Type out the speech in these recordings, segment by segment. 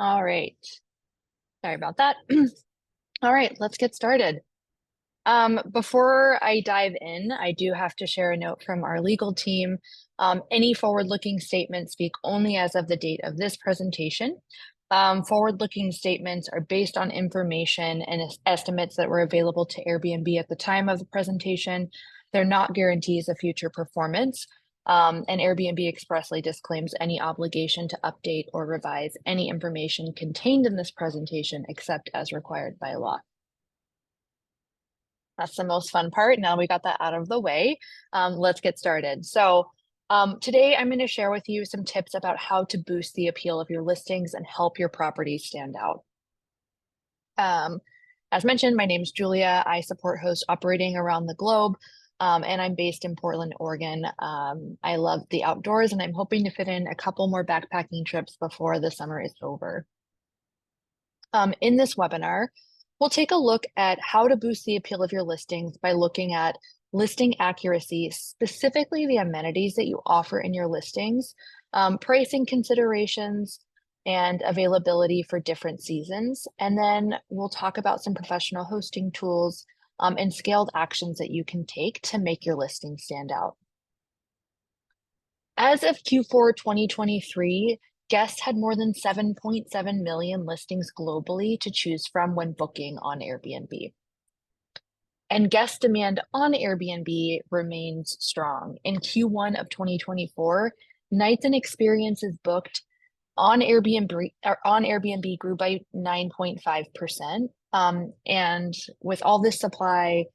All right. Sorry about that. All right, let's get started. Before I dive in, I do have to share a note from our legal team. Any forward-looking statements speak only as of the date of this presentation. Forward-looking statements are based on information and estimates that were available to Airbnb at the time of the presentation. They're not guarantees of future performance. And Airbnb expressly disclaims any obligation to update or revise any information contained in this presentation except as required by law. That's the most fun part. Now we got that out of the way. Let's get started. Today I'm going to share with you some tips about how to boost the appeal of your listings and help your properties stand out. As mentioned, my name is Julia. I support hosts operating around the globe, and I'm based in Portland, Oregon. I love the outdoors, and I'm hoping to fit in a couple more backpacking trips before the summer is over. In this webinar, we'll take a look at how to boost the appeal of your listings by looking at listing accuracy, specifically the amenities that you offer in your listings, pricing considerations, and availability for different seasons. And then we'll talk about some professional hosting tools and scaled actions that you can take to make your listing stand out. As of Q4 2023, guests had more than 7.7 million listings globally to choose from when booking on Airbnb. And guest demand on Airbnb remains strong. In Q1 of 2024, nights and experiences booked on Airbnb grew by 9.5%. And with all this supply,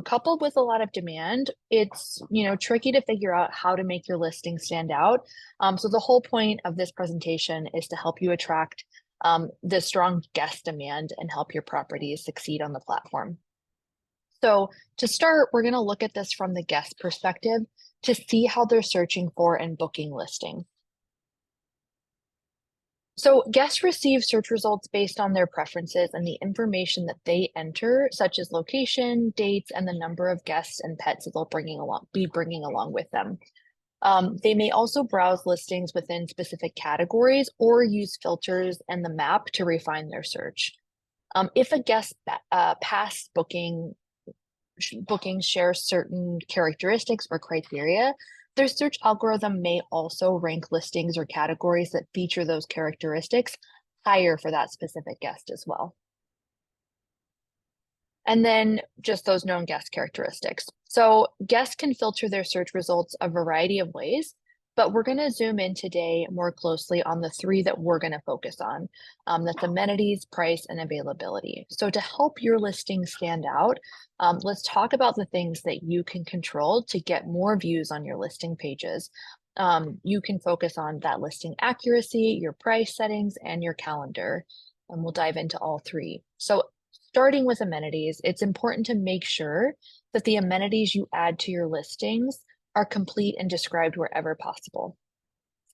coupled with a lot of demand, it's tricky to figure out how to make your listing stand out. So the whole point of this presentation is to help you attract the strong guest demand and help your properties succeed on the platform. So to start, we're going to look at this from the guest perspective to see how they're searching for and booking listings. So guests receive search results based on their preferences and the information that they enter, such as location, dates, and the number of guests and pets that they'll be bringing along with them. They may also browse listings within specific categories or use filters and the map to refine their search. If a guest past bookings share certain characteristics or criteria, their search algorithm may also rank listings or categories that feature those characteristics higher for that specific guest as well. And then just those known guest characteristics. So guests can filter their search results a variety of ways, but we're going to zoom in today more closely on the three that we're going to focus on. That's amenities, price, and availability. So to help your listing stand out, let's talk about the things that you can control to get more views on your listing pages. You can focus on that listing accuracy, your price settings, and your calendar. And we'll dive into all three. So starting with amenities, it's important to make sure that the amenities you add to your listings are complete and described wherever possible.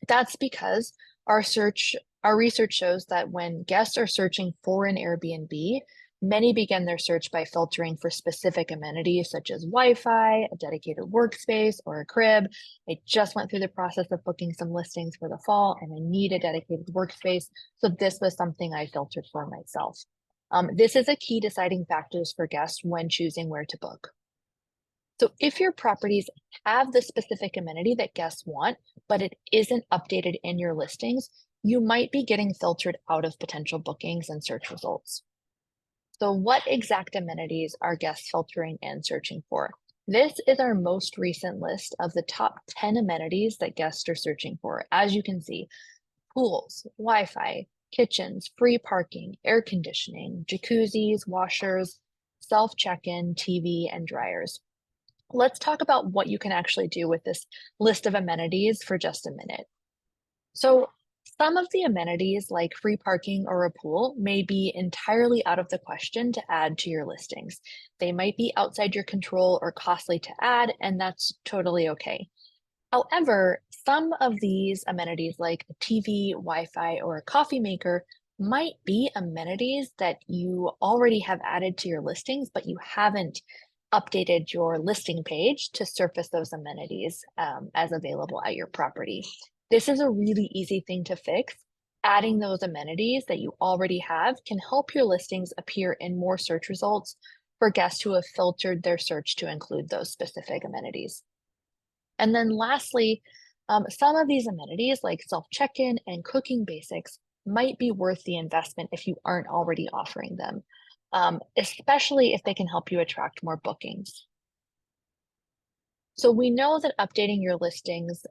That's because our research shows that when guests are searching for an Airbnb, many begin their search by filtering for specific amenities such as Wi-Fi, a dedicated workspace, or a crib. I just went through the process of booking some listings for the fall and I need a dedicated workspace. So this was something I filtered for myself. This is a key deciding factors for guests when choosing where to book. So if your properties have the specific amenity that guests want, but it isn't updated in your listings, you might be getting filtered out of potential bookings and search results. So what exact amenities are guests filtering and searching for? This is our most recent list of the top 10 amenities that guests are searching for. As you can see, pools, Wi-Fi, kitchens, free parking, air conditioning, jacuzzis, washers, self-check-in, TV, and dryers. Let's talk about what you can actually do with this list of amenities for just a minute. So some of the amenities like free parking or a pool may be entirely out of the question to add to your listings. They might be outside your control or costly to add, and that's totally okay. However, some of these amenities like a TV, Wi-Fi, or a coffee maker might be amenities that you already have added to your listings, but you haven't updated your listing page to surface those amenities as available at your property. This is a really easy thing to fix. Adding those amenities that you already have can help your listings appear in more search results for guests who have filtered their search to include those specific amenities. And then lastly, some of these amenities like self-check-in and cooking basics might be worth the investment if you aren't already offering them, especially if they can help you attract more bookings. So we know that updating your listings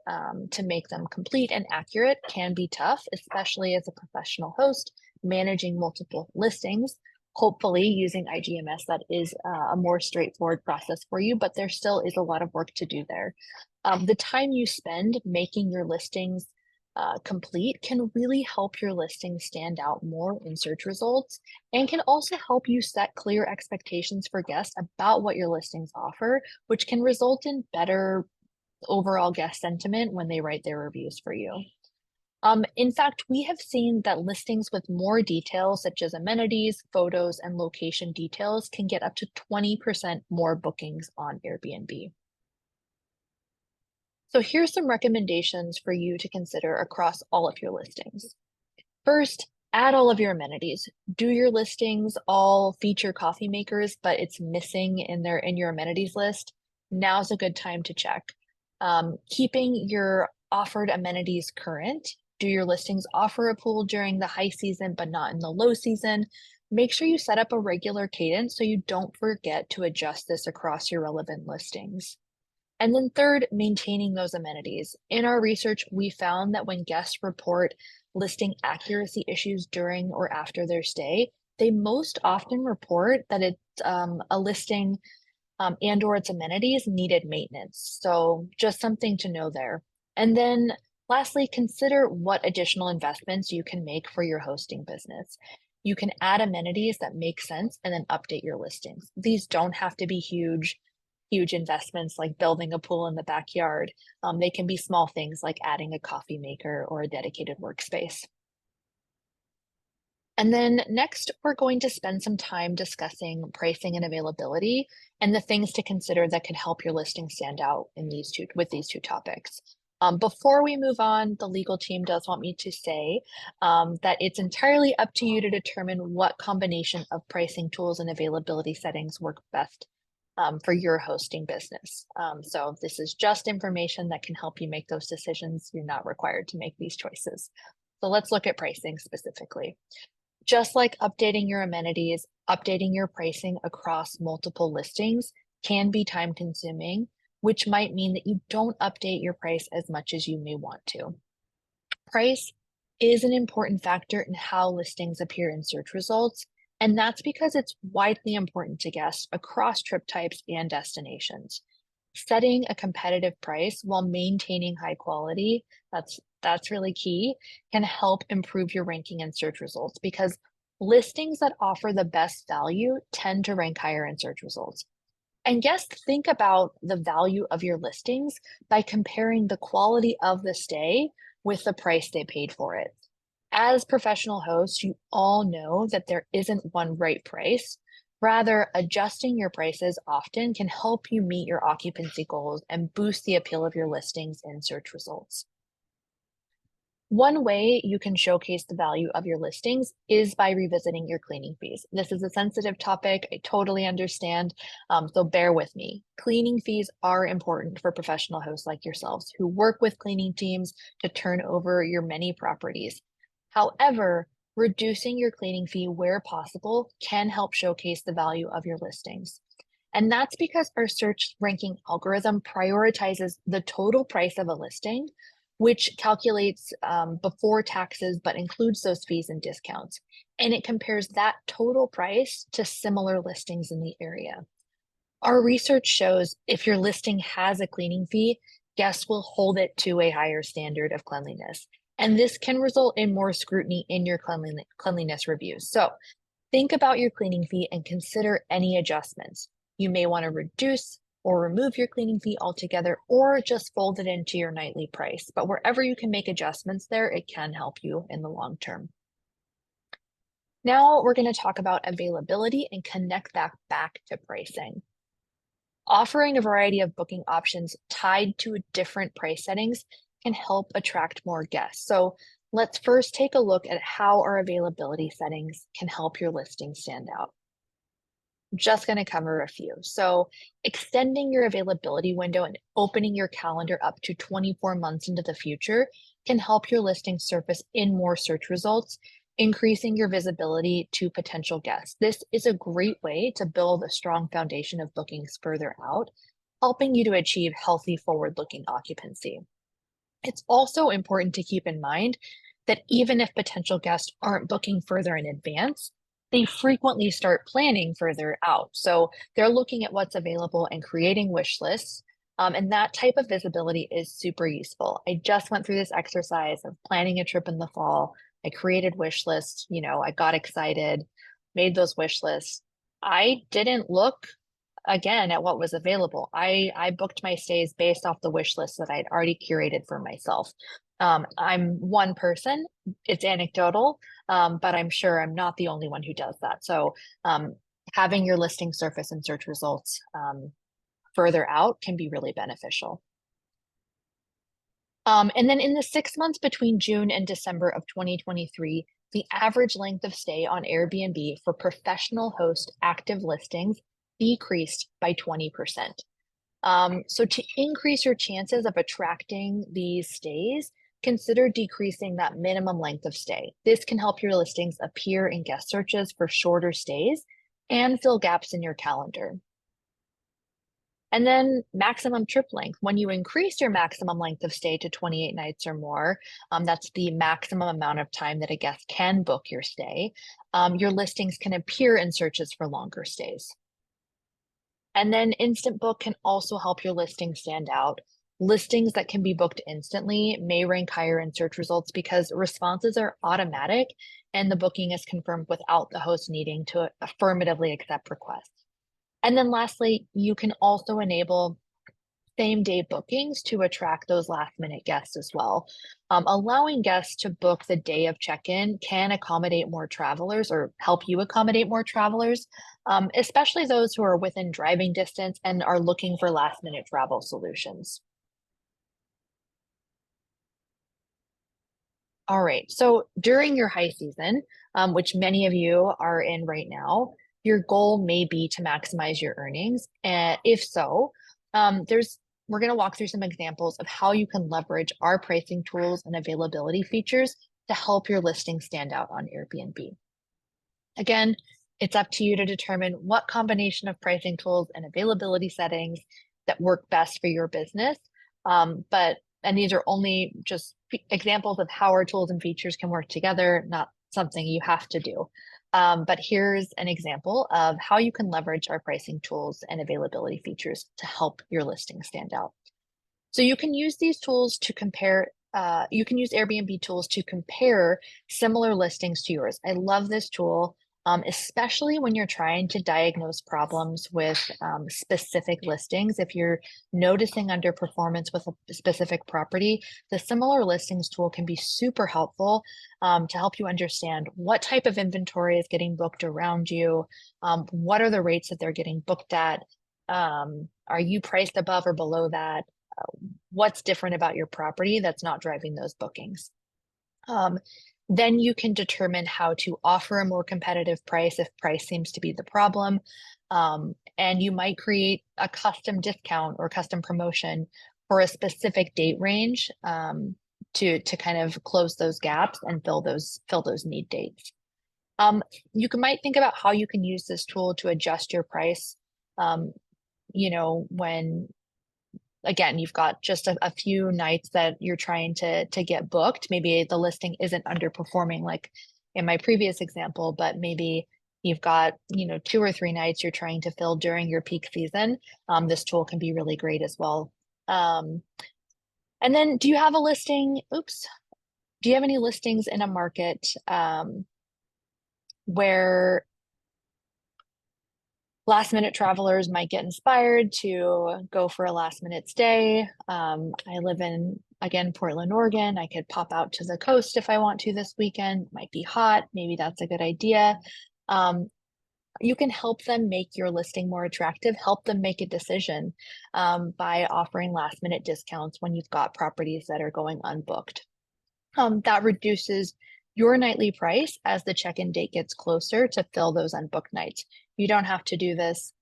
to make them complete and accurate can be tough, especially as a professional host managing multiple listings. Hopefully, using iGMS, that is a more straightforward process for you, but there still is a lot of work to do there. The time you spend making your listings complete can really help your listings stand out more in search results and can also help you set clear expectations for guests about what your listings offer, which can result in better overall guest sentiment when they write their reviews for you. In fact, we have seen that listings with more details, such as amenities, photos, and location details, can get up to 20% more bookings on Airbnb. So here's some recommendations for you to consider across all of your listings. First, add all of your amenities. Do your listings all feature coffee makers, but it's missing in your amenities list? Now's a good time to check. Keeping your offered amenities current. Do your listings offer a pool during the high season, but not in the low season? Make sure you set up a regular cadence so you don't forget to adjust this across your relevant listings. And then third, maintaining those amenities. In our research, we found that when guests report listing accuracy issues during or after their stay, they most often report that it's a listing and or its amenities needed maintenance. So just something to know there. And then lastly, consider what additional investments you can make for your hosting business. You can add amenities that make sense and then update your listings. These don't have to be huge investments like building a pool in the backyard. They can be small things like adding a coffee maker or a dedicated workspace. And then next, we're going to spend some time discussing pricing and availability and the things to consider that could help your listing stand out with these two topics. Before we move on, the legal team does want me to say that it's entirely up to you to determine what combination of pricing tools and availability settings work best for your hosting business. So this is just information that can help you make those decisions. You're not required to make these choices. So let's look at pricing specifically. Just like updating your amenities, updating your pricing across multiple listings can be time consuming, which might mean that you don't update your price as much as you may want to. Price is an important factor in how listings appear in search results, and that's because it's widely important to guests across trip types and destinations. Setting a competitive price while maintaining high quality, that's really key, can help improve your ranking in search results because listings that offer the best value tend to rank higher in search results. And guests think about the value of your listings by comparing the quality of the stay with the price they paid for it. As professional hosts, you all know that there isn't one right price. Rather, adjusting your prices often can help you meet your occupancy goals and boost the appeal of your listings in search results. One way you can showcase the value of your listings is by revisiting your cleaning fees. This is a sensitive topic. I totally understand, so bear with me. Cleaning fees are important for professional hosts like yourselves who work with cleaning teams to turn over your many properties. However, reducing your cleaning fee where possible can help showcase the value of your listings. And that's because our search ranking algorithm prioritizes the total price of a listing, which calculates before taxes, but includes those fees and discounts. And it compares that total price to similar listings in the area. Our research shows if your listing has a cleaning fee, guests will hold it to a higher standard of cleanliness. And this can result in more scrutiny in your cleanliness reviews. So think about your cleaning fee and consider any adjustments. You may want to reduce or remove your cleaning fee altogether, or just fold it into your nightly price. But wherever you can make adjustments there, it can help you in the long term. Now we're going to talk about availability and connect that back to pricing. Offering a variety of booking options tied to different price settings can help attract more guests. So Let's first take a look at how our availability settings can help your listing stand out. Just going to cover a few. So, extending your availability window and opening your calendar up to 24 months into the future can help your listing surface in more search results, increasing your visibility to potential guests. This is a great way to build a strong foundation of bookings further out, helping you to achieve healthy forward-looking occupancy. It's also important to keep in mind that even if potential guests aren't booking further in advance, they frequently start planning further out. So they're looking at what's available and creating wish lists. And that type of visibility is super useful. I just went through this exercise of planning a trip in the fall. I created wish lists, I got excited, made those wish lists. I didn't look again at what was available. I booked my stays based off the wish list that I'd already curated for myself. I'm one person, it's anecdotal, but I'm sure I'm not the only one who does that. So having your listing surface and search results further out can be really beneficial. And then in the 6 months between June and December of 2023, the average length of stay on Airbnb for professional host active listings decreased by 20%. So to increase your chances of attracting these stays, consider decreasing that minimum length of stay. This can help your listings appear in guest searches for shorter stays and fill gaps in your calendar. And then maximum trip length. When you increase your maximum length of stay to 28 nights or more, that's the maximum amount of time that a guest can book your stay, your listings can appear in searches for longer stays. And then Instant Book can also help your listing stand out. Listings that can be booked instantly may rank higher in search results because responses are automatic and the booking is confirmed without the host needing to affirmatively accept requests. And then lastly, you can also enable same-day bookings to attract those last-minute guests as well. Allowing guests to book the day of check-in can accommodate more travelers or help you accommodate more travelers, especially those who are within driving distance and are looking for last-minute travel solutions. All right, so during your high season, which many of you are in right now, your goal may be to maximize your earnings. And if so, we're going to walk through some examples of how you can leverage our pricing tools and availability features to help your listing stand out on Airbnb. Again, it's up to you to determine what combination of pricing tools and availability settings that work best for your business. And these are only just examples of how our tools and features can work together, not something you have to do. But here's an example of how you can leverage our pricing tools and availability features to help your listing stand out. So you can use these tools to compare, you can use Airbnb tools to compare similar listings to yours. I love this tool, especially when you're trying to diagnose problems with specific listings. If you're noticing underperformance with a specific property, the similar listings tool can be super helpful to help you understand what type of inventory is getting booked around you, what are the rates that they're getting booked at, are you priced above or below that, what's different about your property that's not driving those bookings. Then you can determine how to offer a more competitive price if price seems to be the problem. And you might create a custom discount or custom promotion for a specific date range to kind of close those gaps and fill those need dates. Might think about how you can use this tool to adjust your price, when again, you've got just a few nights that you're trying to get booked. Maybe the listing isn't underperforming like in my previous example, but maybe you've got, 2 or 3 nights you're trying to fill during your peak season. This tool can be really great as well. And then do you have a listing? Do you have any listings in a market where last minute travelers might get inspired to go for a last minute stay? I live in, again, Portland, Oregon. I could pop out to the coast if I want to this weekend. Might be hot. Maybe that's a good idea. You can help them make your listing more attractive, help them make a decision by offering last minute discounts when you've got properties that are going unbooked. that reduces your nightly price as the check-in date gets closer to fill those unbooked nights. You don't have to do this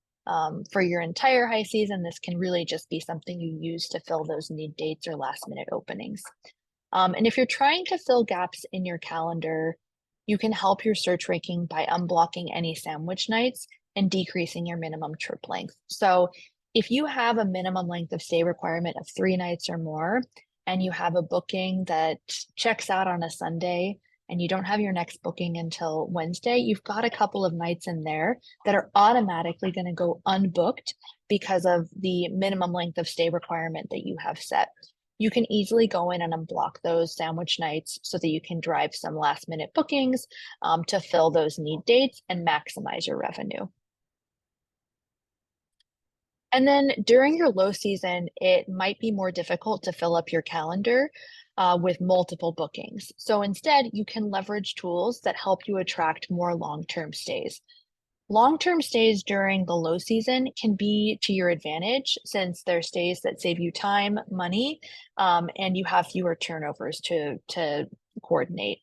for your entire high season. This can really just be something you use to fill those need dates or last minute openings. And if you're trying to fill gaps in your calendar, you can help your search ranking by unblocking any sandwich nights and decreasing your minimum trip length. So if you have a minimum length of stay requirement of 3 nights or more, and you have a booking that checks out on a Sunday, and you don't have your next booking until Wednesday, you've got a couple of nights in there that are automatically going to go unbooked because of the minimum length of stay requirement that you have set. You can easily go in and unblock those sandwich nights so that you can drive some last minute bookings to fill those need dates and maximize your revenue. And then during your low season, it might be more difficult to fill up your calendar with multiple bookings. So instead, you can leverage tools that help you attract more long-term stays. Long-term stays during the low season can be to your advantage since they're stays that save you time, money, and you have fewer turnovers to coordinate.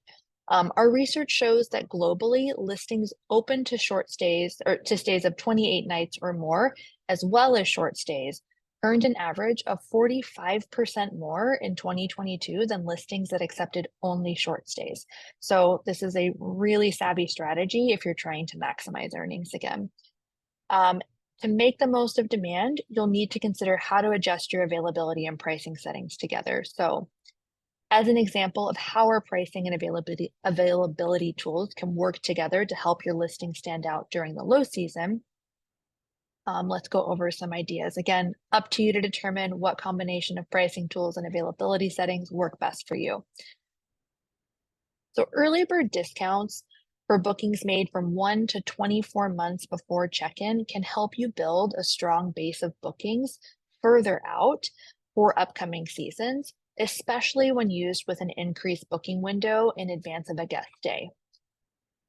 Our research shows that globally, listings open to short stays or to stays of 28 nights or more, as well as short stays, earned an average of 45% more in 2022 than listings that accepted only short stays. So this is a really savvy strategy if you're trying to maximize earnings again. To make the most of demand, you'll need to consider how to adjust your availability and pricing settings together. So as an example of how our pricing and availability tools can work together to help your listing stand out during the low season, let's go over some ideas. Again, up to you to determine what combination of pricing tools and availability settings work best for you. So early bird discounts for bookings made from 1 to 24 months before check-in can help you build a strong base of bookings further out for upcoming seasons, especially when used with an increased booking window in advance of a guest stay.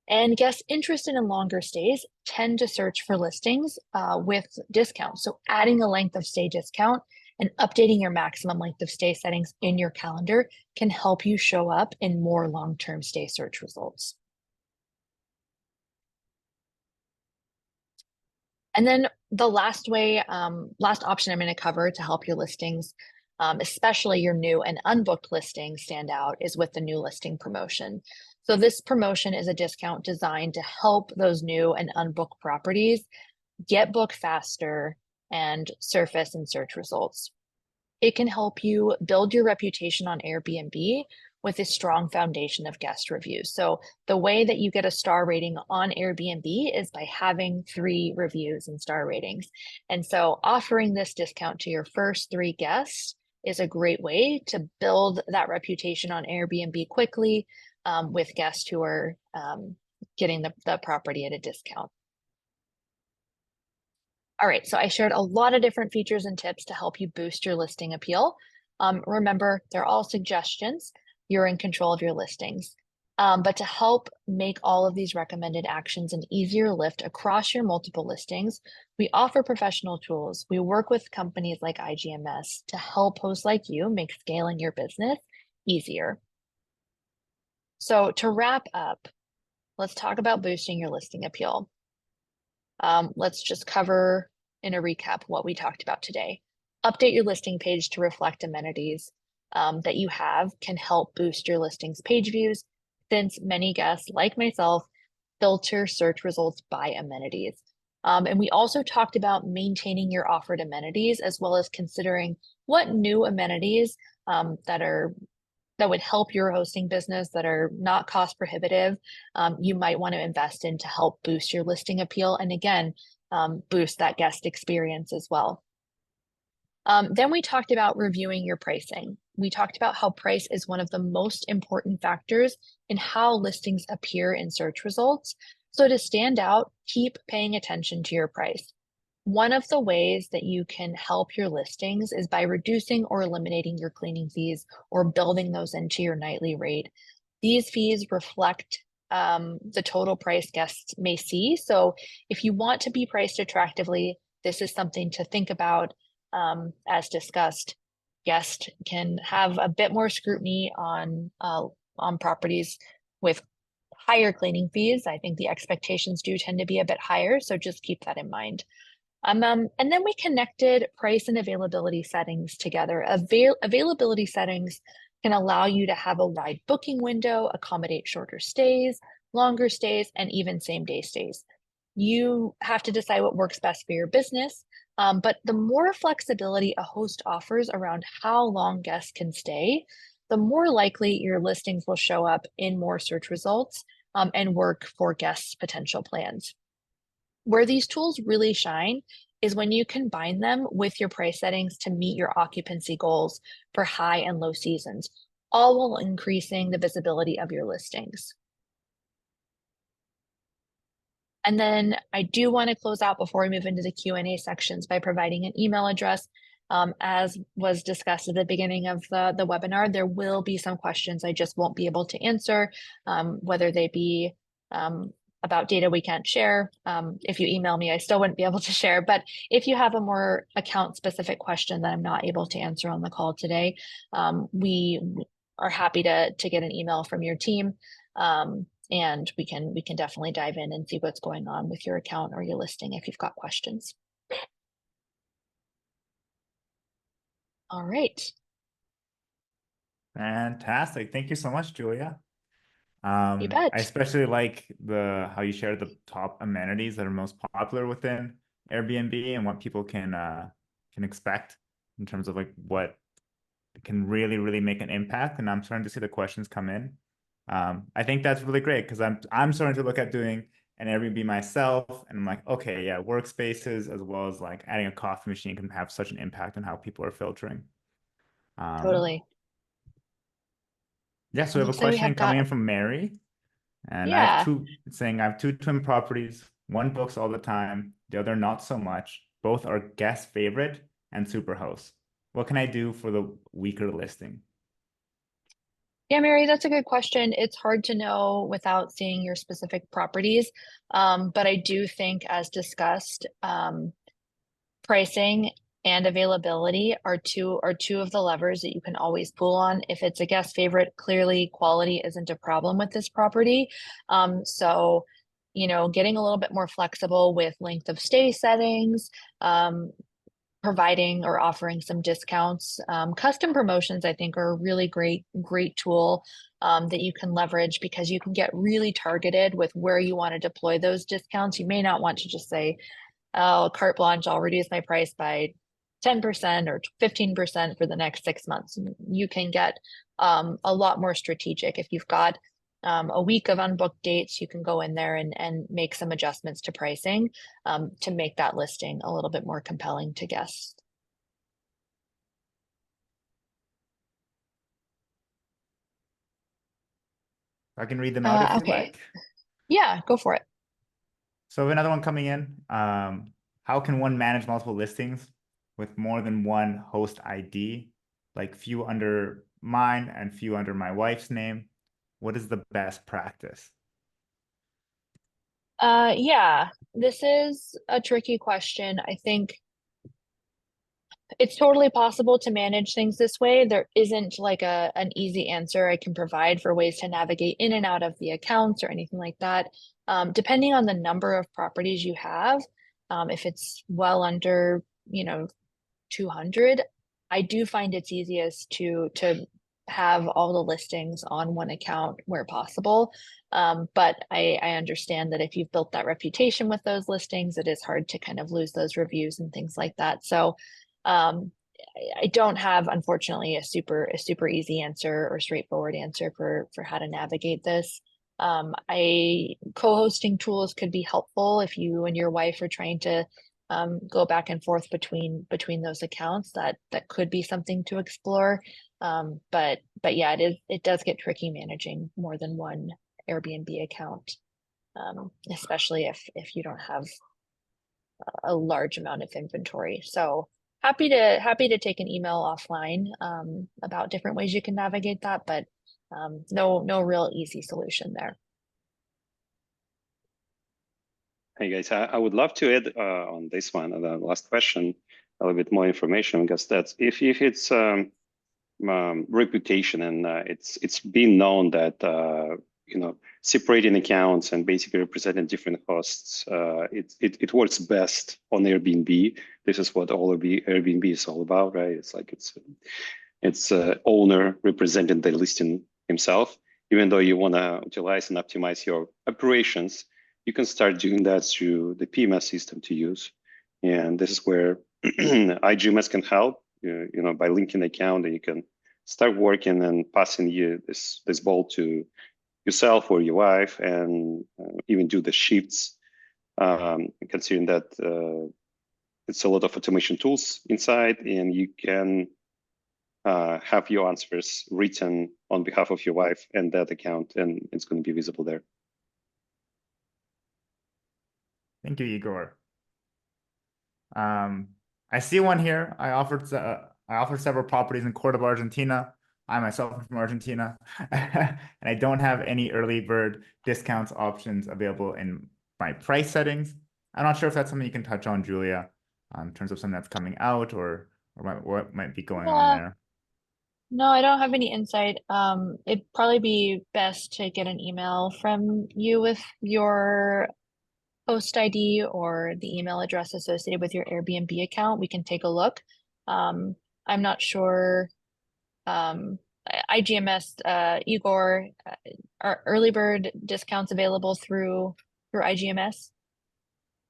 And guests interested in longer stays tend to search for listings with discounts. So adding a length of stay discount and updating your maximum length of stay settings in your calendar can help you show up in more long-term stay search results. And then the last option I'm going to cover to help your listings, especially your new and unbooked listings, stand out is with the new listing promotion. So this promotion is a discount designed to help those new and unbooked properties get booked faster and surface in search results. It can help you build your reputation on Airbnb with a strong foundation of guest reviews. So the way that you get a star rating on Airbnb is by having 3 reviews and star ratings. And so offering this discount to your first 3 guests is a great way to build that reputation on Airbnb quickly with guests who are getting the property at a discount. All right, so I shared a lot of different features and tips to help you boost your listing appeal. Remember, they're all suggestions. You're in control of your listings. But to help make all of these recommended actions an easier lift across your multiple listings, we offer professional tools. We work with companies like iGMS to help hosts like you make scaling your business easier. So to wrap up, let's talk about boosting your listing appeal. Let's just cover in a recap what we talked about today. Update your listing page to reflect amenities that you have can help boost your listings page views, since many guests, like myself, filter search results by amenities. And we also talked about maintaining your offered amenities as well as considering what new amenities that would help your hosting business that are not cost prohibitive, you might want to invest in to help boost your listing appeal and again, boost that guest experience as well. Then we talked about reviewing your pricing. We talked about how price is one of the most important factors in how listings appear in search results. So to stand out, keep paying attention to your price. One of the ways that you can help your listings is by reducing or eliminating your cleaning fees or building those into your nightly rate. These fees reflect the total price guests may see. So if you want to be priced attractively, this is something to think about as discussed. guests can have a bit more scrutiny on properties with higher cleaning fees. I think the expectations do tend to be a bit higher, so just keep that in mind. And then we connected price and availability settings together. Availability settings can allow you to have a wide booking window, accommodate shorter stays, longer stays, and even same-day stays. You have to decide what works best for your business, but the more flexibility a host offers around how long guests can stay, the more likely your listings will show up in more search results and work for guests' potential plans. Where these tools really shine is when you combine them with your price settings to meet your occupancy goals for high and low seasons, all while increasing the visibility of your listings. And then I do want to close out before we move into the Q&A sections by providing an email address. As was discussed at the beginning of the webinar, there will be some questions I just won't be able to answer, whether they be about data we can't share. If you email me, I still wouldn't be able to share. But if you have a more account-specific question that I'm not able to answer on the call today, we are happy to get an email from your team. And we can definitely dive in and see what's going on with your account or your listing if you've got questions. All right. Fantastic. Thank you so much, Julia. You bet. I especially like how you shared the top amenities that are most popular within Airbnb and what people can expect in terms of like what can really make an impact. And I'm starting to see the questions come in. I think that's really great because I'm starting to look at doing an Airbnb myself, and I'm like, okay, yeah, workspaces as well as like adding a coffee machine can have such an impact on how people are filtering. Totally. Yeah, so we have a Looks like we question have coming got, in from Mary, and yeah. it's saying I have two twin properties. One books all the time, the other not so much. Both are guest favorite and super hosts. What can I do for the weaker listing? Yeah, Mary, that's a good question. It's hard to know without seeing your specific properties. But I do think, as discussed, pricing and availability are two of the levers that you can always pull on. If it's a guest favorite, clearly quality isn't a problem with this property. So, getting a little bit more flexible with length of stay settings, providing or offering some discounts. Custom promotions, I think, are a really great tool that you can leverage because you can get really targeted with where you want to deploy those discounts. You may not want to just say, oh, carte blanche, I'll reduce my price by 10% or 15% for the next 6 months. You can get a lot more strategic. If you've got a week of unbooked dates, you can go in there and make some adjustments to pricing to make that listing a little bit more compelling to guests. I can read them out if you Okay. like. Yeah, go for it. So another one coming in. How can one manage multiple listings with more than one host ID, like few under mine and few under my wife's name? What is the best practice? Yeah, this is a tricky question. I think it's totally possible to manage things this way. There isn't like an easy answer I can provide for ways to navigate in and out of the accounts or anything like that. Depending on the number of properties you have, if it's well under, 200, I do find it's easiest to have all the listings on one account where possible. But I understand that if you've built that reputation with those listings, it is hard to kind of lose those reviews and things like that. So um, I don't have, unfortunately, a super easy answer or straightforward answer for how to navigate this. I co-hosting tools could be helpful if you and your wife are trying to go back and forth between those accounts. That could be something to explore. But yeah, it does get tricky managing more than one Airbnb account, especially if you don't have a large amount of inventory. So happy to take an email offline about different ways you can navigate that, but no real easy solution there. Hey guys, I would love to add on this one, the last question. a little bit more information, because that's if it's reputation, and it's been known that separating accounts and basically representing different hosts, it works best on Airbnb. This is what all of Airbnb is all about, right? It's like it's owner representing the listing himself. Even though you want to utilize and optimize your operations, you can start doing that through the PMS system to use. And this is where iGMS can help, by linking the account, and you can start working and passing this ball to yourself or your wife, and even do the shifts, considering that it's a lot of automation tools inside, and you can have your answers written on behalf of your wife and that account, and it's going to be visible there. Thank you, Igor. I see one here. I offered several properties in Cordoba, Argentina. I myself am from Argentina, and I don't have any early bird discounts options available in my price settings. I'm not sure if that's something you can touch on, Julia, in terms of something that's coming out, or what might be going on there. No, I don't have any insight. It'd probably be best to get an email from you with your host ID or the email address associated with your Airbnb account. We can take a look. I'm not sure. iGMS, Igor, are early bird discounts available through iGMS?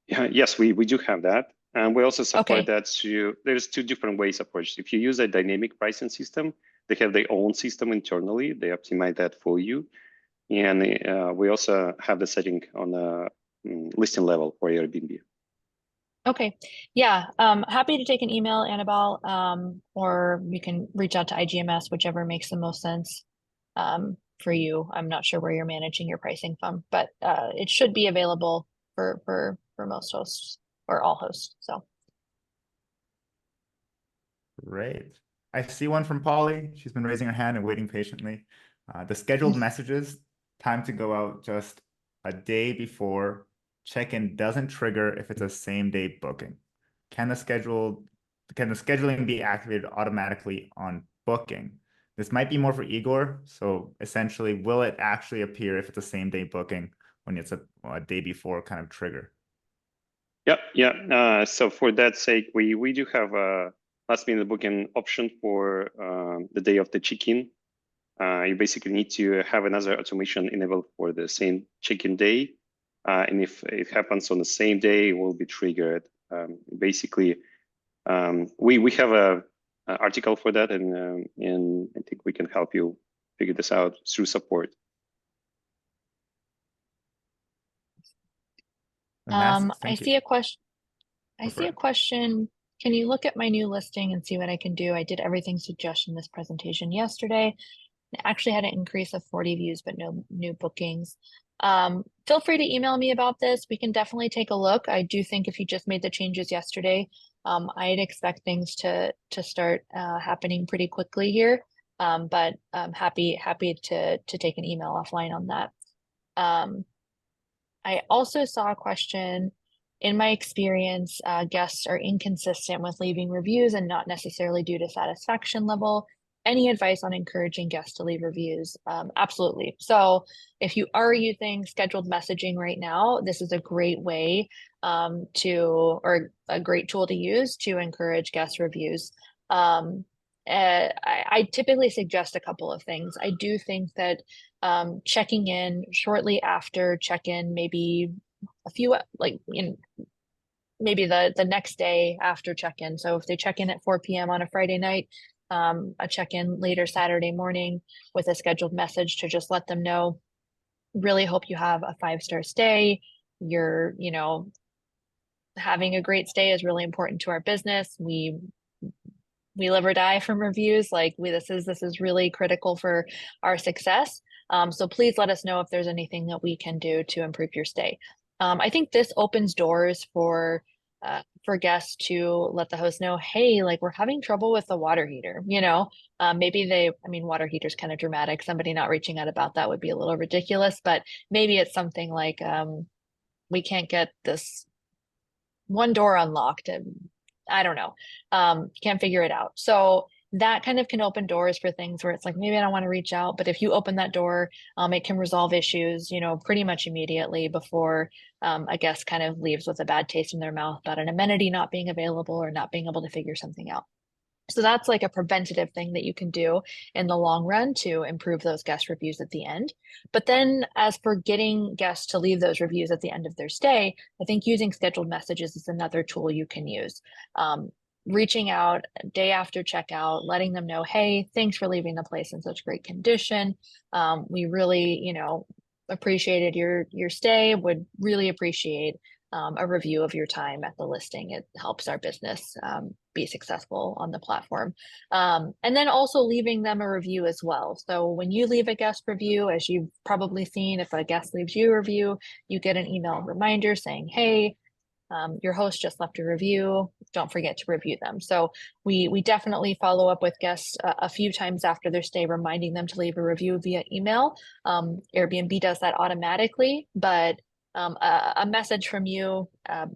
Yeah, yes, we do have that. And we also support Okay. that there's two different ways approach. If you use a dynamic pricing system, they have their own system internally. They optimize that for you. And we also have the setting on the listing level for Airbnb. Okay. Yeah. Happy to take an email, Annabelle, or you can reach out to iGMS, whichever makes the most sense for you. I'm not sure where you're managing your pricing from, but it should be available for most hosts or all hosts. So Great. I see one from Polly. She's been raising her hand and waiting patiently. The scheduled messages, time to go out just a day before. Check-in doesn't trigger if it's a same-day booking. Can the scheduling be activated automatically on booking? This might be more for Igor. So essentially, will it actually appear if it's a same-day booking when it's a day before kind of trigger? Yep, yeah. So for that sake, we do have a last-minute booking option for the day of the check-in. You basically need to have another automation enabled for the same check-in day. And if it happens on the same day, it will be triggered. Basically, we have a article for that, and I think we can help you figure this out through support. I see a question. Can you look at my new listing and see what I can do? I did everything suggested in this presentation yesterday. I actually had an increase of 40 views, but no new bookings. Feel free to email me about this. We can definitely take a look. I do think if you just made the changes yesterday, I'd expect things to start happening pretty quickly here. But I'm happy to take an email offline on that. I also saw a question. In my experience, guests are inconsistent with leaving reviews and not necessarily due to satisfaction level. Any advice on encouraging guests to leave reviews? Absolutely. So if you are using scheduled messaging right now, this is a great way or a great tool to use to encourage guest reviews. I typically suggest a couple of things. I do think that checking in shortly after check-in, maybe a few maybe the next day after check-in. So if they check in at 4 p.m. on a Friday night, a check-in later Saturday morning with a scheduled message to just let them know, really hope you have a 5-star stay. You're, having a great stay is really important to our business. We live or die from reviews. This is really critical for our success. So please let us know if there's anything that we can do to improve your stay. I think this opens doors for guests to let the host know, hey, we're having trouble with the water heater. Maybe water heater's kind of dramatic. Somebody not reaching out about that would be a little ridiculous, but maybe it's something like we can't get this one door unlocked. And I don't know, can't figure it out. So that kind of can open doors for things where it's like, maybe I don't want to reach out, but if you open that door, it can resolve issues, pretty much immediately before a guest kind of leaves with a bad taste in their mouth about an amenity not being available or not being able to figure something out. So that's like a preventative thing that you can do in the long run to improve those guest reviews at the end. But then as for getting guests to leave those reviews at the end of their stay, I think using scheduled messages is another tool you can use. Reaching out day after checkout, letting them know, hey, thanks for leaving the place in such great condition. We really, appreciated your stay, would really appreciate a review of your time at the listing. It helps our business be successful on the platform. And then also leaving them a review as well. So when you leave a guest review, as you've probably seen, if a guest leaves you a review, you get an email reminder saying, hey, your host just left a review. Don't forget to review them. So we definitely follow up with guests a few times after their stay, reminding them to leave a review via email. Airbnb does that automatically, but a message from you,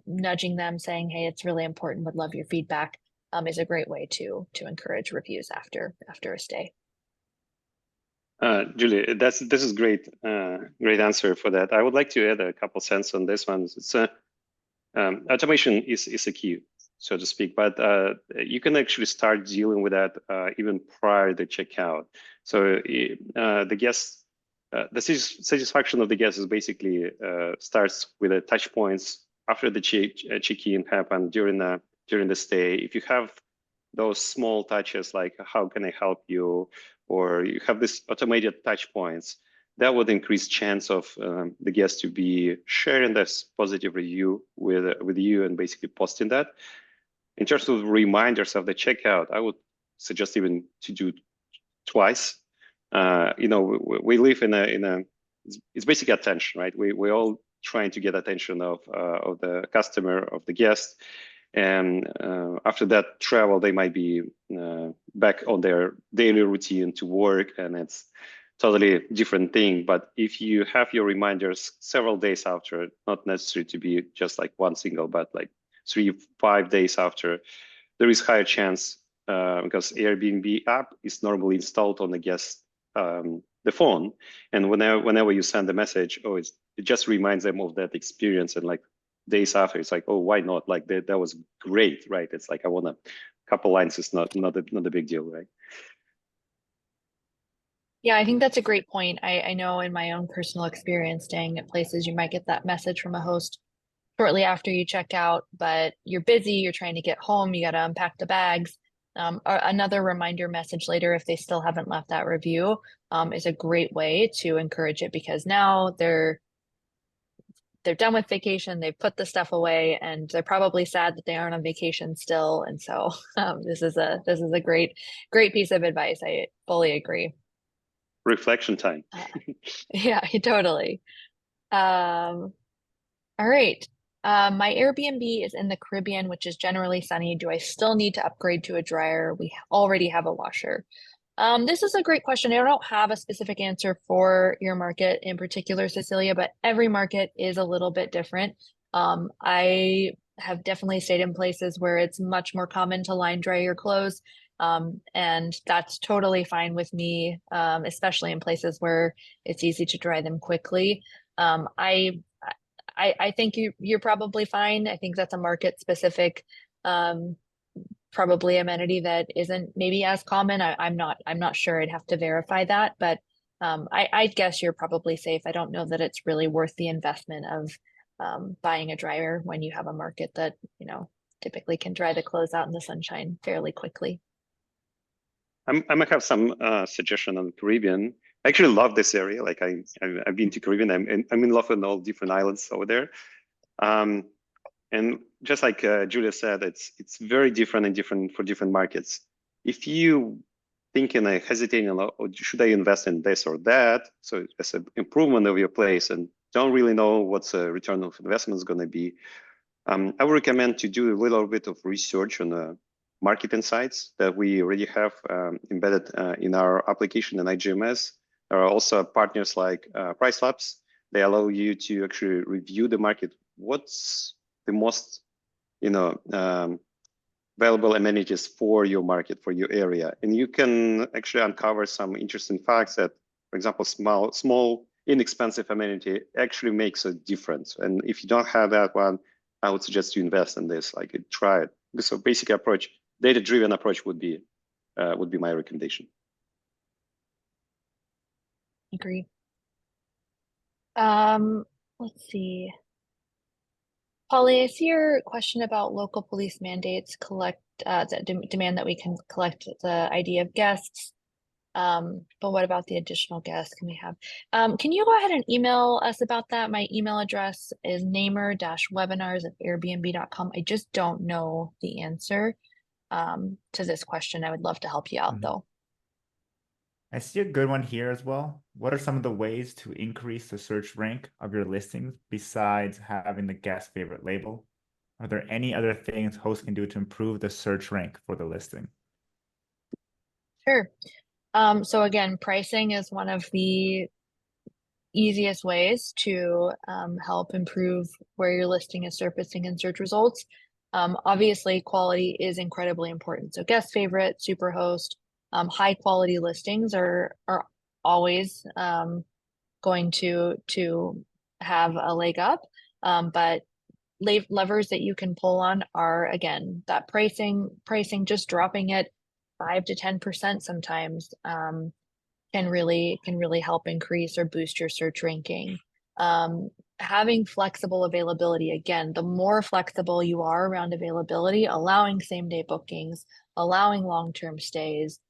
nudging them saying, hey, it's really important, would love your feedback, is a great way to encourage reviews after a stay. Julia, this is great answer for that. I would like to add a couple cents on this one. It's automation is a key, so to speak, but you can actually start dealing with that even prior to checkout. So the guest. The satisfaction of the guest is basically starts with the touch points after the check-in happened during the stay. If you have those small touches like how can I help you, or you have this automated touch points, that would increase chance of the guest to be sharing this positive review with you and basically posting that. In terms of reminders of the checkout, I would suggest even to do twice. We live in a it's basically attention, right? We're all trying to get attention of the customer, of the guest, and after that travel, they might be back on their daily routine to work, and it's totally different thing. But if you have your reminders several days after, not necessary to be just like one single, but like 3-5 days after, there is higher chance because Airbnb app is normally installed on the guest the phone, and whenever you send a message, it just reminds them of that experience, and like days after, it's like, oh, why not? Like that was great, right? It's like I want a couple lines. It's not a big deal, right? Yeah, I think that's a great point. I know in my own personal experience staying at places, you might get that message from a host shortly after you check out, but you're busy, you're trying to get home, you got to unpack the bags. Another reminder message later, if they still haven't left that review, is a great way to encourage it, because now they're done with vacation, they've put the stuff away, and they're probably sad that they aren't on vacation still. And so this is a great piece of advice. I fully agree. Reflection time. Yeah, totally. All right. My Airbnb is in the Caribbean, which is generally sunny. Do I still need to upgrade to a dryer? We already have a washer. This is a great question. I don't have a specific answer for your market in particular, Cecilia, but every market is a little bit different. I have definitely stayed in places where it's much more common to line dry your clothes. And that's totally fine with me, especially in places where it's easy to dry them quickly. I think you're probably fine. I think that's a market specific, probably amenity that isn't maybe as common. I'm not sure. I'd have to verify that, but I'd guess you're probably safe. I don't know that it's really worth the investment of buying a dryer when you have a market that, typically can dry the clothes out in the sunshine fairly quickly. I might have some suggestion on the Caribbean. I actually love this area. Like I've been to Caribbean. I'm in love with all different islands over there. And just like Julia said, it's very different for different markets. If you thinking like hesitating a lot, or should I invest in this or that? So as an improvement of your place and don't really know what's a return of investment is going to be, I would recommend to do a little bit of research on the market insights that we already have embedded in our application in iGMS. There are also partners like Price Labs. They allow you to actually review the market. What's the most, available amenities for your market, for your area. And you can actually uncover some interesting facts that, for example, small, inexpensive amenity actually makes a difference. And if you don't have that one, I would suggest you invest in this, like try it. So basic approach, data-driven approach would be my recommendation. Agree. Let's see. Polly, I see your question about local police mandates that demand that we can collect the ID of guests. But what about the additional guests can we have? Can you go ahead and email us about that? My email address is namer-webinars@airbnb.com. I just don't know the answer to this question. I would love to help you out though. I see a good one here as well. What are some of the ways to increase the search rank of your listings besides having the guest favorite label? Are there any other things hosts can do to improve the search rank for the listing? Sure. So again, pricing is one of the easiest ways to help improve where your listing is surfacing in search results. Obviously, quality is incredibly important. So guest favorite, superhost, high quality listings are always going to have a leg up. But levers that you can pull on are, again, that pricing, just dropping it 5 to 10% sometimes can really help increase or boost your search ranking. Having flexible availability, again, the more flexible you are around availability, allowing same-day bookings, allowing long-term stays,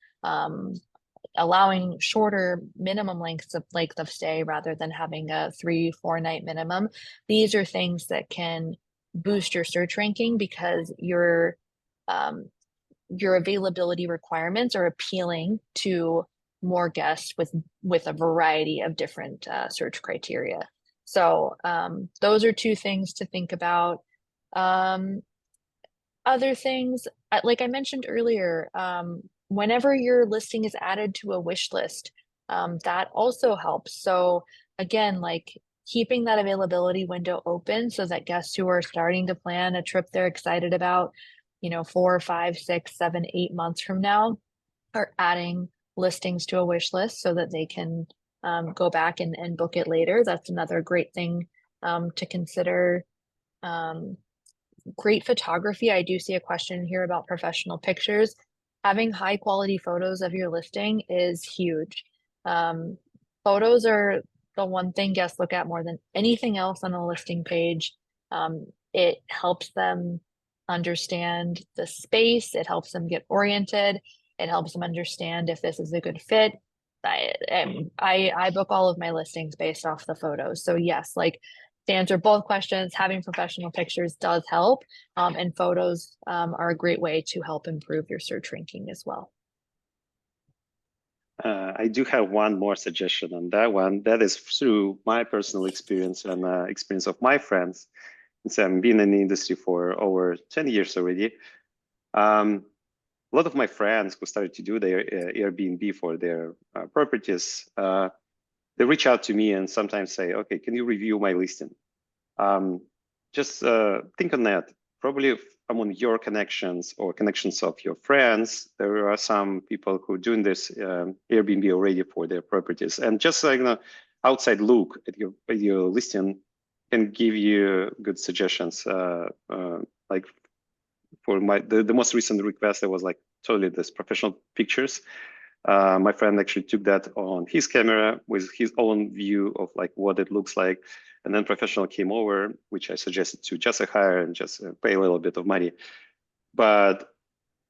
allowing shorter minimum length of stay rather than having a 3-4 night minimum. These are things that can boost your search ranking because your availability requirements are appealing to more guests with a variety of different search criteria. So those are two things to think about. Other things, like I mentioned earlier, whenever your listing is added to a wish list, that also helps. So again, like keeping that availability window open so that guests who are starting to plan a trip they're excited about, 4, 5, 6, 7, 8 months from now, are adding listings to a wish list so that they can go back and book it later. That's another great thing to consider. Great photography. I do see a question here about professional pictures. Having high quality photos of your listing is huge. Photos are the one thing guests look at more than anything else on a listing page. It helps them understand the space. It helps them get oriented. It helps them understand if this is a good fit. I book all of my listings based off the photos. So yes, like to answer both questions, having professional pictures does help, and photos are a great way to help improve your search ranking as well. I do have one more suggestion on that one. That is through my personal experience and experience of my friends. Since I've been in the industry for over 10 years already. A lot of my friends who started to do their Airbnb for their properties, they reach out to me and sometimes say, okay, can you review my listing? Just think on that. Probably among your connections or connections of your friends, there are some people who are doing this Airbnb already for their properties. And just like outside look at your listing can give you good suggestions. Like for the most recent request, there was like totally this professional pictures. My friend actually took that on his camera with his own view of like what it looks like. And then professional came over, which I suggested to just hire and just pay a little bit of money. But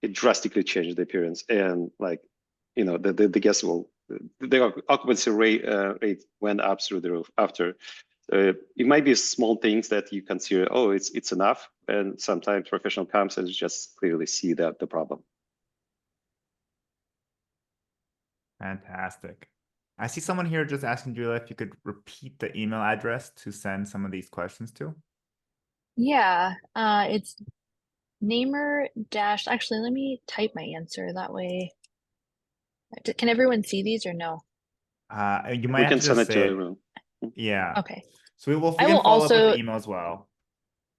it drastically changed the appearance. And like, the guests the occupancy rate went up through the roof after. It might be small things that you consider, oh, it's enough. And sometimes professional comes and just clearly see that the problem. Fantastic. I see someone here just asking Julia if you could repeat the email address to send some of these questions to. Yeah, it's Namer dash. Actually, let me type my answer that way. Can everyone see these or no? You might have to send just it say to it. everyone. Yeah. Okay. So we will I will follow up with also the email as well.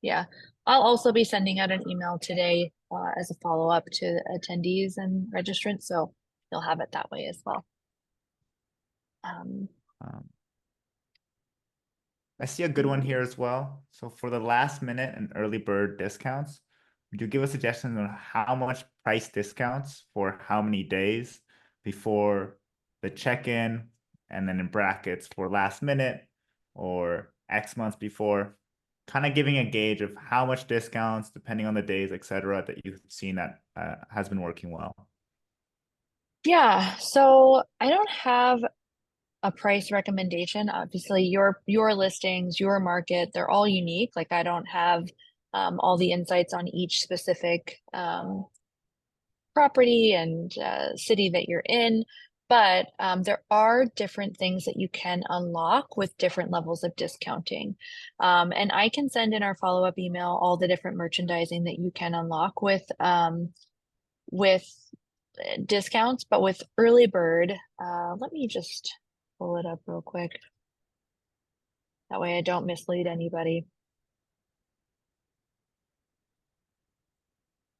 Yeah, I'll also be sending out an email today as a follow-up to attendees and registrants. So you'll have it that way as well. Um, I see a good one here as well. So for the last minute and early bird discounts, would you give a suggestion on how much price discounts for how many days before the check-in, and then in brackets for last minute or X months before, kind of giving a gauge of how much discounts depending on the days, etc., that you've seen that has been working well? Yeah, so I don't have a price recommendation. Obviously, your listings, your market, they're all unique. Like I don't have all the insights on each specific property and city that you're in, but there are different things that you can unlock with different levels of discounting. And I can send in our follow-up email all the different merchandising that you can unlock with discounts, but with early bird, let me just pull it up real quick. That way I don't mislead anybody.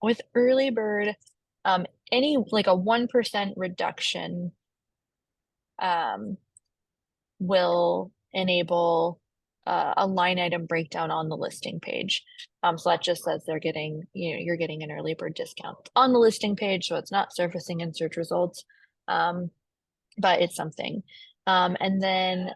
With early bird, any like a 1% reduction will enable a line item breakdown on the listing page. So that just says they're getting, you're getting an early bird discount on the listing page, so it's not surfacing in search results, but it's something. And then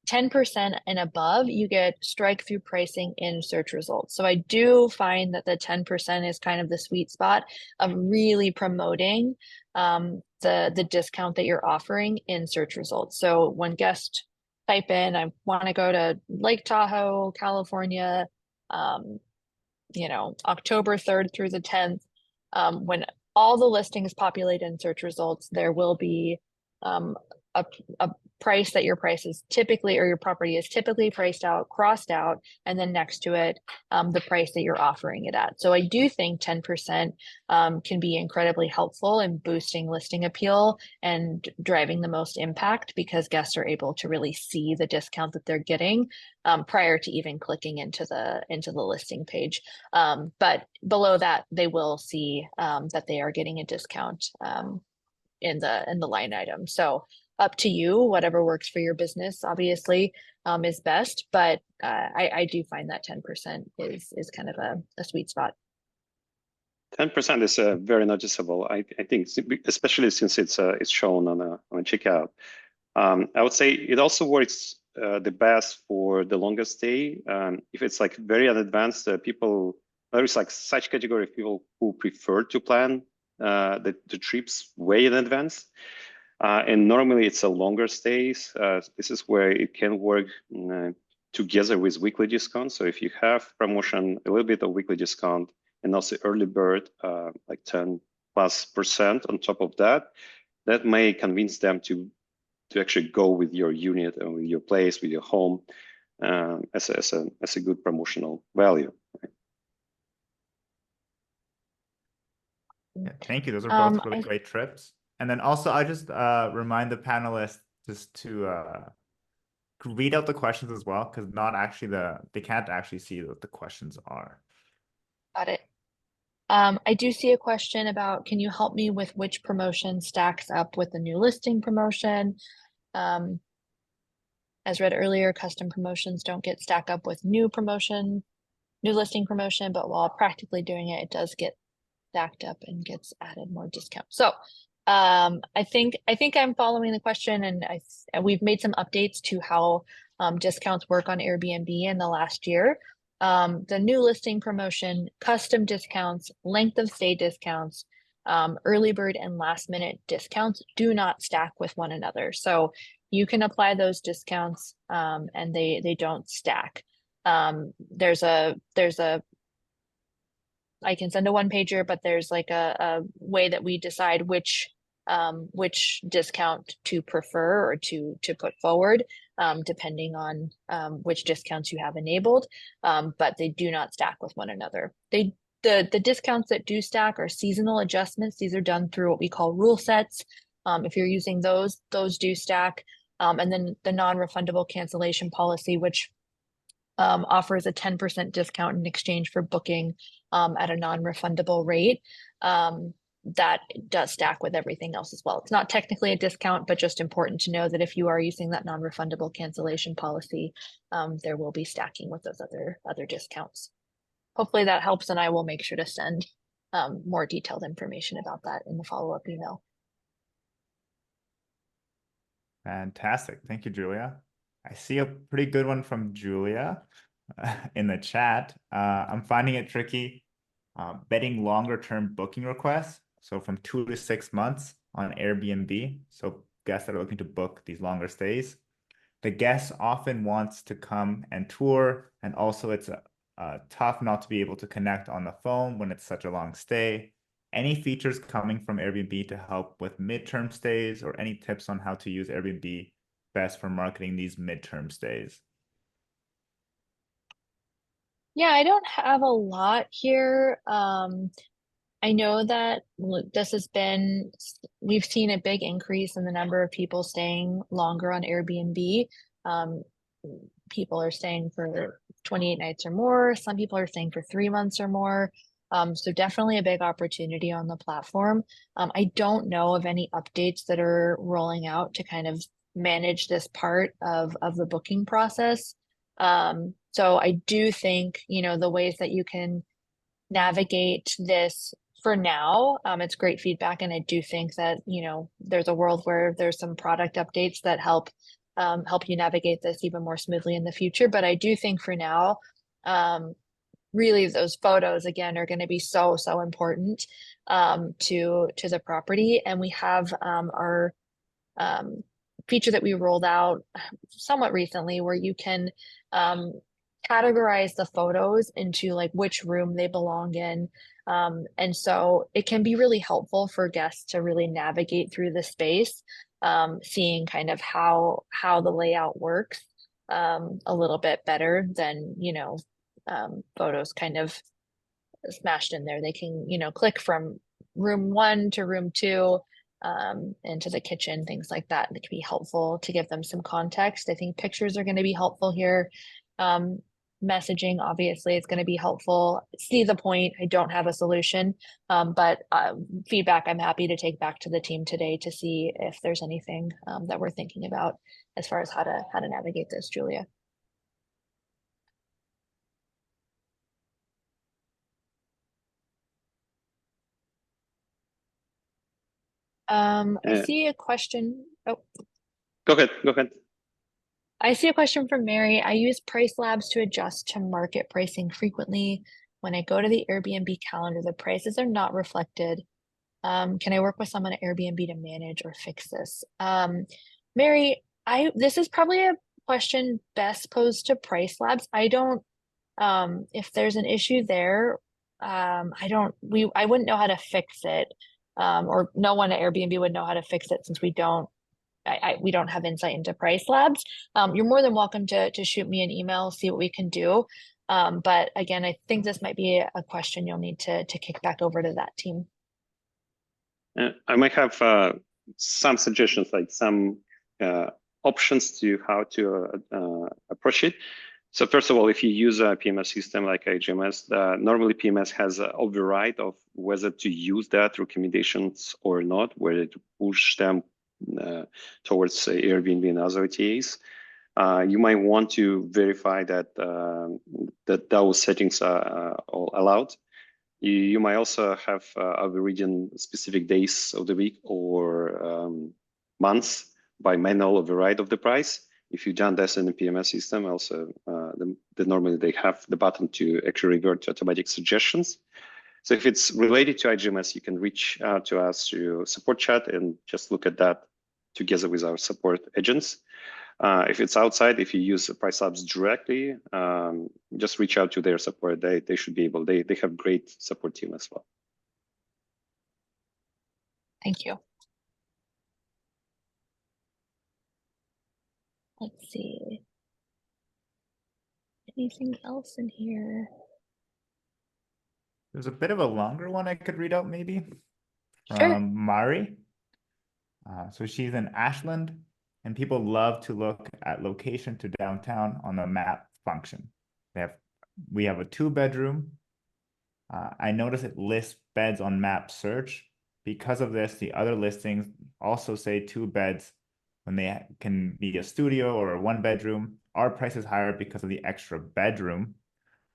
10% and above, you get strike through pricing in search results. So I do find that the 10% is kind of the sweet spot of really promoting the discount that you're offering in search results. So when guests type in, I want to go to Lake Tahoe, California, October 3rd through the 10th, when all the listings populate in search results, there will be a price that your price is typically, or your property is typically priced out, crossed out, and then next to it, the price that you're offering it at. So I do think 10% can be incredibly helpful in boosting listing appeal and driving the most impact, because guests are able to really see the discount that they're getting prior to even clicking into the listing page. But below that, they will see that they are getting a discount in the line item. So up to you, whatever works for your business, obviously, is best. But I do find that 10% is kind of a sweet spot. 10% is very noticeable. I think, especially since it's shown on a checkout. I would say it also works the best for the longest stay. If it's like very advanced, people, there is like such category of people who prefer to plan the trips way in advance. And normally it's a longer stays. This is where it can work together with weekly discounts. So if you have promotion, a little bit of weekly discount, and also early bird, like 10+% on top of that, that may convince them to actually go with your unit and with your place, with your home, as a good promotional value. Yeah, thank you. Those are both really great trips. And then also, I just remind the panelists just to read out the questions as well, because they can't actually see what the questions are. Got it. I do see a question about, can you help me with which promotion stacks up with the new listing promotion? As read earlier, custom promotions don't get stack up with new listing promotion, but while practically doing it, it does get stacked up and gets added more discount. So I think I'm following the question, and we've made some updates to how discounts work on Airbnb in the last year. The new listing promotion, custom discounts, length of stay discounts, early bird and last minute discounts do not stack with one another. So you can apply those discounts and they don't stack. There's a I can send a one pager, but there's like a way that we decide which discount to prefer or to put forward, depending on which discounts you have enabled. But they do not stack with one another. The discounts that do stack are seasonal adjustments. These are done through what we call rule sets. If you're using those do stack. And then the non-refundable cancellation policy, which offers a 10% discount in exchange for booking at a non-refundable rate. That does stack with everything else as well. It's not technically a discount, but just important to know that if you are using that non-refundable cancellation policy, there will be stacking with those other discounts. Hopefully that helps, and I will make sure to send more detailed information about that in the follow-up email. Fantastic. Thank you, Julia. I see a pretty good one from Julia in the chat. I'm finding it tricky betting longer term booking requests. So from 2 to 6 months on Airbnb. So guests that are looking to book these longer stays. The guest often wants to come and tour, and also it's tough not to be able to connect on the phone when it's such a long stay. Any features coming from Airbnb to help with midterm stays, or any tips on how to use Airbnb best for marketing these midterm stays? Yeah, I don't have a lot here. I know that we've seen a big increase in the number of people staying longer on Airbnb. People are staying for 28 nights or more. Some people are staying for 3 months or more. So definitely a big opportunity on the platform. I don't know of any updates that are rolling out to kind of manage this part of the booking process. So I do think, the ways that you can navigate this for now, it's great feedback. And I do think that, there's a world where there's some product updates that help you navigate this even more smoothly in the future. But I do think for now, really those photos again are going to be so important to the property. And we have our feature that we rolled out somewhat recently where you can categorize the photos into like which room they belong in. And so it can be really helpful for guests to really navigate through the space, seeing kind of how the layout works a little bit better than, photos kind of smashed in there. They can, click from room 1 to room 2, into the kitchen, things like that. That can be helpful to give them some context. I think pictures are going to be helpful here. Messaging obviously is going to be helpful. See the point. I don't have a solution, but feedback I'm happy to take back to the team today to see if there's anything that we're thinking about as far as how to navigate this, Julia. I see a question. Oh, Go ahead. I see a question from Mary. I use Price Labs to adjust to market pricing frequently. When I go to the Airbnb calendar, the prices are not reflected. Can I work with someone at Airbnb to manage or fix this? Mary, this is probably a question best posed to Price Labs. I don't, if there's an issue there, I wouldn't know how to fix it. Or no one at Airbnb would know how to fix it since we don't have insight into Price Labs. You're more than welcome to shoot me an email, see what we can do. But again, I think this might be a question you'll need to kick back over to that team. I might have some suggestions, like some options to how to approach it. So first of all, if you use a PMS system like iGMS, normally PMS has an override of whether to use that recommendations or not, whether to push them towards Airbnb and other OTAs. You might want to verify that those settings are all allowed. You might also have overridden specific days of the week or months by manual override of the price. If you've done this in the PMS system, also normally they have the button to actually revert to automatic suggestions. So if it's related to iGMS, you can reach out to us through support chat and just look at that together with our support agents. If it's outside, if you use Price Labs directly, just reach out to their support. They should be able. They have great support team as well. Thank you. Let's see. Anything else in here? There's a bit of a longer one I could read out maybe Sure. from Mari. So she's in Ashland, and people love to look at location to downtown on the map function. We have a 2-bedroom. I notice it lists beds on map search. Because of this, the other listings also say 2 beds when they can be a studio or a 1-bedroom. Our price is higher because of the extra bedroom.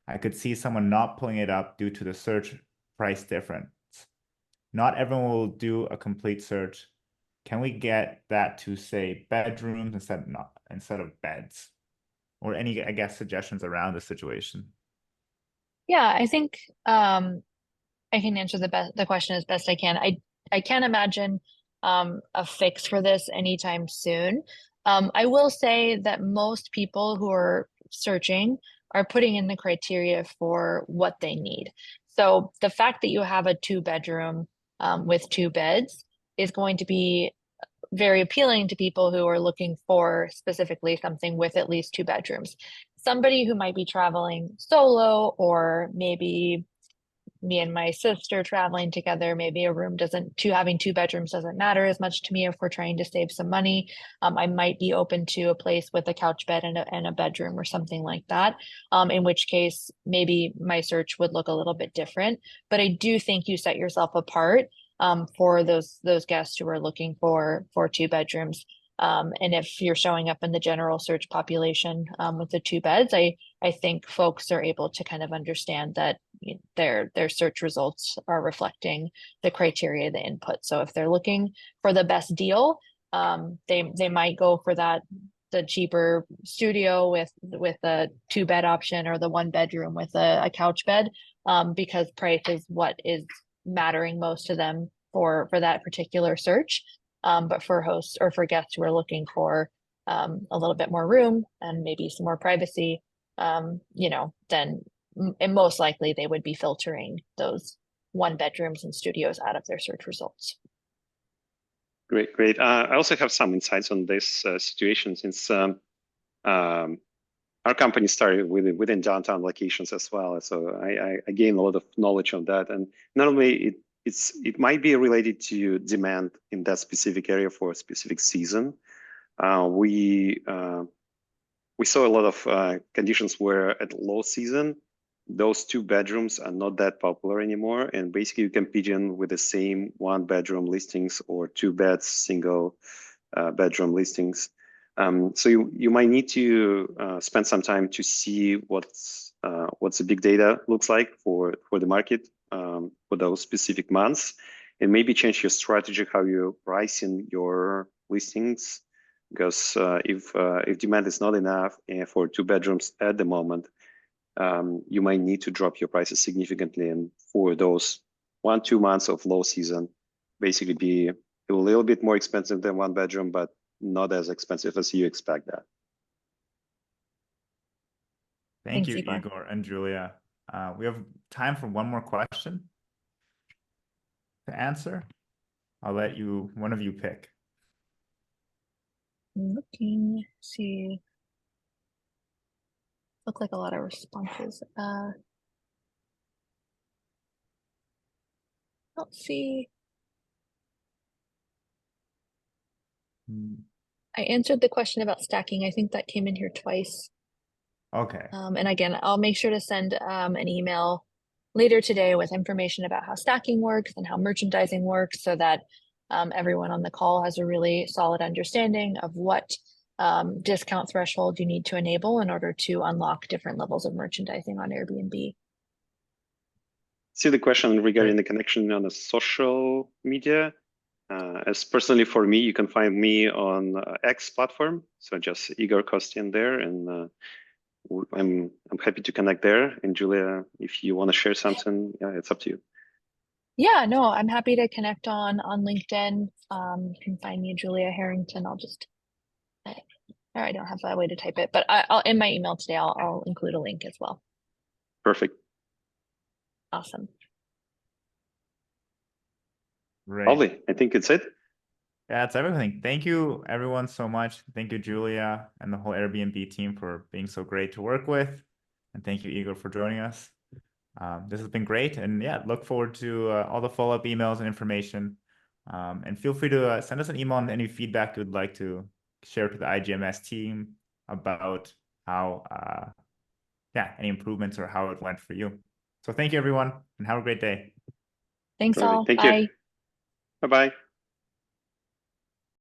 I could see someone not pulling it up due to the search price difference. Not everyone will do a complete search. Can we get that to say bedrooms instead of beds? Or any, I guess, suggestions around the situation? Yeah, I think I can answer the question as best I can. I can't imagine a fix for this anytime soon. I will say that most people who are searching are putting in the criteria for what they need. So the fact that you have a 2-bedroom with 2 beds is going to be very appealing to people who are looking for specifically something with at least 2 bedrooms. Somebody who might be traveling solo, or maybe me and my sister traveling together, maybe a room doesn't, having 2 bedrooms doesn't matter as much to me if we're trying to save some money. I might be open to a place with a couch bed and a bedroom or something like that. In which case, maybe my search would look a little bit different. But I do think you set yourself apart for those guests who are looking for 2 bedrooms. And if you're showing up in the general search population with the 2 beds, I think folks are able to kind of understand that their search results are reflecting the criteria they input. So if they're looking for the best deal, they might go for the cheaper studio with a 2-bed option, or the 1-bedroom with a couch bed, because price is what is mattering most to them for that particular search. But for hosts or for guests who are looking for a little bit more room and maybe some more privacy, then and most likely they would be filtering those 1-bedrooms and studios out of their search results. Great, great. I also have some insights on this situation, since our company started within downtown locations as well. So I gained a lot of knowledge on that. And not only it might be related to demand in that specific area for a specific season. We saw a lot of conditions where at low season, those 2 bedrooms are not that popular anymore. And basically you compete in with the same 1-bedroom listings or 2 beds, single bedroom listings. So you might need to spend some time to see what's the big data looks like for the market for those specific months, and maybe change your strategy, how you're pricing your listings. Because if demand is not enough for 2 bedrooms at the moment, you might need to drop your prices significantly, and for those 1-2 months of low season, basically be a little bit more expensive than 1-bedroom, but not as expensive as you expect that. Thank Thanks, you, Igor. Igor and Julia. We have time for one more question to answer. I'll let one of you pick. Looking, see. Look like a lot of responses. Let's see. I answered the question about stacking. I think that came in here twice. Okay. And again, I'll make sure to send an email later today with information about how stacking works and how merchandising works, so that everyone on the call has a really solid understanding of what discount threshold you need to enable in order to unlock different levels of merchandising on Airbnb. See the question regarding the connection on the social media. As personally for me, you can find me on X platform. So just Igor Kostian there, and I'm happy to connect there. And Julia, if you want to share something, yeah, it's up to you. Yeah, no, I'm happy to connect on LinkedIn. You can find me, Julia Herrington. I don't have a way to type it, but I'll in my email today, I'll include a link as well. Perfect. Awesome. Right. Lovely. I think it's it. Yeah, that's everything. Thank you, everyone, so much. Thank you, Julia, and the whole Airbnb team for being so great to work with. And thank you, Igor, for joining us. This has been great. And yeah, look forward to all the follow-up emails and information. And feel free to send us an email on any feedback you'd like to share to the iGMS team about how yeah, any improvements or how it went for you. So thank you, everyone, and have a great day. Thanks Terrific. all. Thank Bye. you. Bye-bye.